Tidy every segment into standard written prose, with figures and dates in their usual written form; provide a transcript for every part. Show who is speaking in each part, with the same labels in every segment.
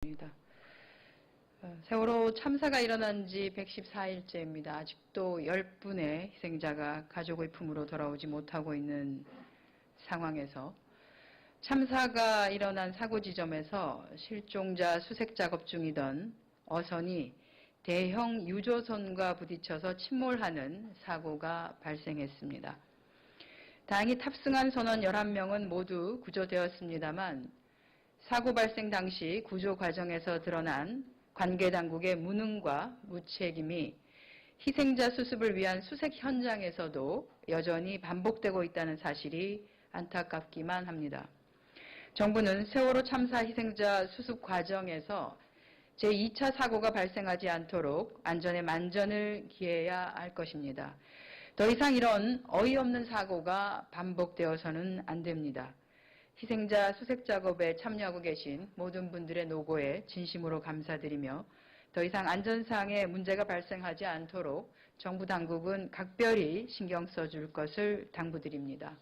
Speaker 1: 입니다. 세월호 참사가 일어난 지 114일째입니다. 아직도 10분의 희생자가 가족의 품으로 돌아오지 못하고 있는 상황에서 참사가 일어난 사고 지점에서 실종자 수색 작업 중이던 어선이 대형 유조선과 부딪혀서 침몰하는 사고가 발생했습니다. 다행히 탑승한 선원 11명은 모두 구조되었습니다만 사고 발생 당시 구조 과정에서 드러난 관계당국의 무능과 무책임이 희생자 수습을 위한 수색 현장에서도 여전히 반복되고 있다는 사실이 안타깝기만 합니다. 정부는 세월호 참사 희생자 수습 과정에서 제2차 사고가 발생하지 않도록 안전에 만전을 기해야 할 것입니다. 더 이상 이런 어이없는 사고가 반복되어서는 안 됩니다. 희생자 수색 작업에 참여하고 계신 모든 분들의 노고에 진심으로 감사드리며 더 이상 안전상의 문제가 발생하지 않도록 정부 당국은 각별히 신경 써줄 것을 당부드립니다.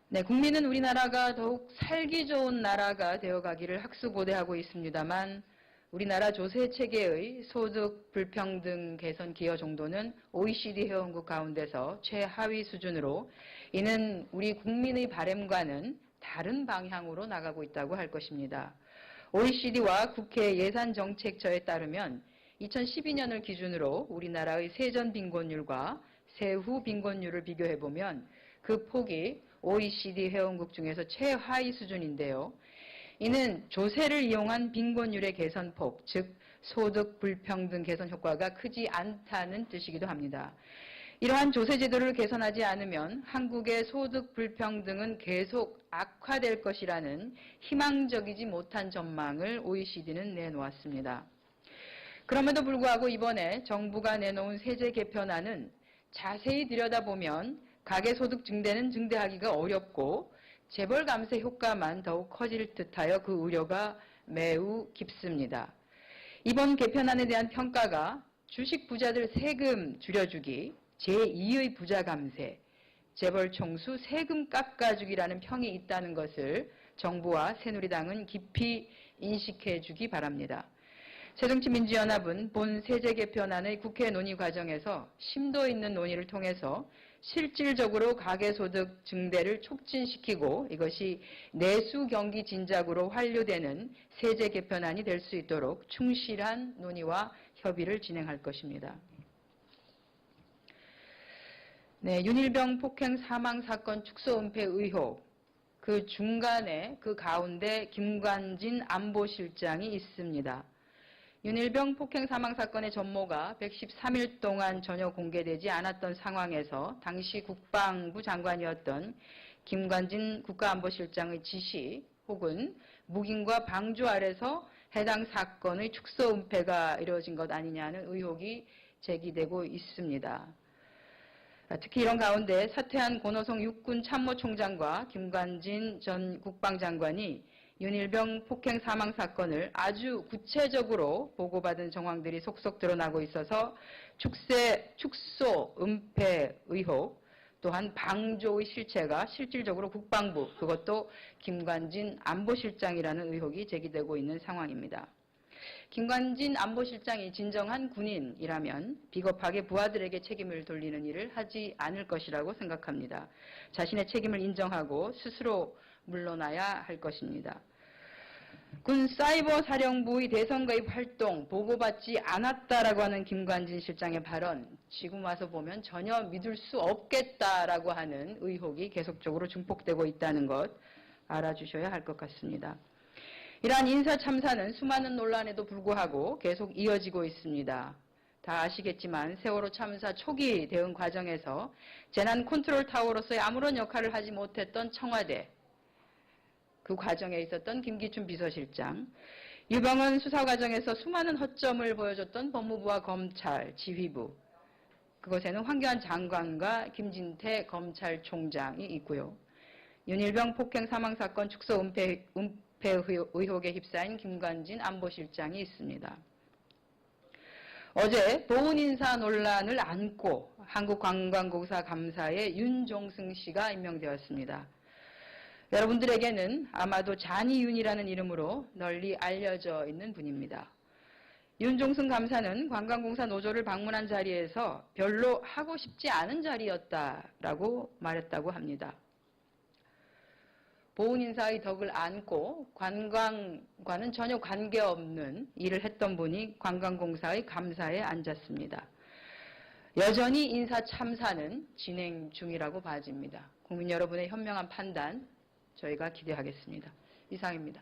Speaker 1: 네, 국민은 우리나라가 더욱 살기 좋은 나라가 되어가기를 학수고대하고 있습니다만 우리나라 조세체계의 소득 불평등 개선 기여 정도는 OECD 회원국 가운데서 최하위 수준으로 이는 우리 국민의 바람과는 다른 방향으로 나가고 있다고 할 것입니다. OECD와 국회 예산정책처에 따르면 2012년을 기준으로 우리나라의 세전 빈곤율과 세후 빈곤율을 비교해보면 그 폭이 OECD 회원국 중에서 최하위 수준인데요. 이는 조세를 이용한 빈곤율의 개선폭, 즉 소득 불평등 개선 효과가 크지 않다는 뜻이기도 합니다. 이러한 조세 제도를 개선하지 않으면 한국의 소득 불평등은 계속 악화될 것이라는 희망적이지 못한 전망을 OECD는 내놓았습니다. 그럼에도 불구하고 이번에 정부가 내놓은 세제 개편안은 자세히 들여다보면 가계소득 증대는 증대하기가 어렵고 재벌 감세 효과만 더욱 커질 듯하여 그 우려가 매우 깊습니다. 이번 개편안에 대한 평가가 주식 부자들 세금 줄여주기, 제2의 부자 감세, 재벌 총수 세금 깎아주기라는 평이 있다는 것을 정부와 새누리당은 깊이 인식해 주기 바랍니다. 새정치민주연합은 본 세제 개편안의 국회 논의 과정에서 심도 있는 논의를 통해서 실질적으로 가계소득 증대를 촉진시키고 이것이 내수 경기 진작으로 환류되는 세제 개편안이 될 수 있도록 충실한 논의와 협의를 진행할 것입니다. 네, 윤일병 폭행 사망 사건 축소 은폐 의혹, 그 중간에 그 가운데 김관진 안보실장이 있습니다. 윤일병 폭행 사망 사건의 전모가 113일 동안 전혀 공개되지 않았던 상황에서 당시 국방부 장관이었던 김관진 국가안보실장의 지시 혹은 묵인과 방조 아래서 해당 사건의 축소 은폐가 이루어진 것 아니냐는 의혹이 제기되고 있습니다. 특히 이런 가운데 사퇴한 권호성 육군 참모총장과 김관진 전 국방장관이 윤일병 폭행 사망 사건을 아주 구체적으로 보고받은 정황들이 속속 드러나고 있어서 축소 은폐 의혹 또한 방조의 실체가 실질적으로 국방부 그것도 김관진 안보실장이라는 의혹이 제기되고 있는 상황입니다. 김관진 안보실장이 진정한 군인이라면 비겁하게 부하들에게 책임을 돌리는 일을 하지 않을 것이라고 생각합니다. 자신의 책임을 인정하고 스스로 물러나야 할 것입니다. 군 사이버 사령부의 대선 가입 활동 보고받지 않았다라고 하는 김관진 실장의 발언, 지금 와서 보면 전혀 믿을 수 없겠다라고 하는 의혹이 계속적으로 증폭되고 있다는 것 알아주셔야 할 것 같습니다. 이러한 인사 참사는 수많은 논란에도 불구하고 계속 이어지고 있습니다. 다 아시겠지만 세월호 참사 초기 대응 과정에서 재난 컨트롤 타워로서의 아무런 역할을 하지 못했던 청와대, 그 과정에 있었던 김기춘 비서실장, 유병헌 수사 과정에서 수많은 허점을 보여줬던 법무부와 검찰, 지휘부, 그것에는 황교안 장관과 김진태 검찰총장이 있고요. 윤일병 폭행 사망 사건 축소 은폐 의혹에 휩싸인 김관진 안보실장이 있습니다. 어제 보훈 인사 논란을 안고 한국관광공사 감사에 윤종승 씨가 임명되었습니다. 여러분들에게는 아마도 잔이윤이라는 이름으로 널리 알려져 있는 분입니다. 윤종승 감사는 관광공사 노조를 방문한 자리에서 별로 하고 싶지 않은 자리였다라고 말했다고 합니다. 보훈인사의 덕을 안고 관광과는 전혀 관계없는 일을 했던 분이 관광공사의 감사에 앉았습니다. 여전히 인사 참사는 진행 중이라고 봐집니다. 국민 여러분의 현명한 판단 저희가 기대하겠습니다. 이상입니다.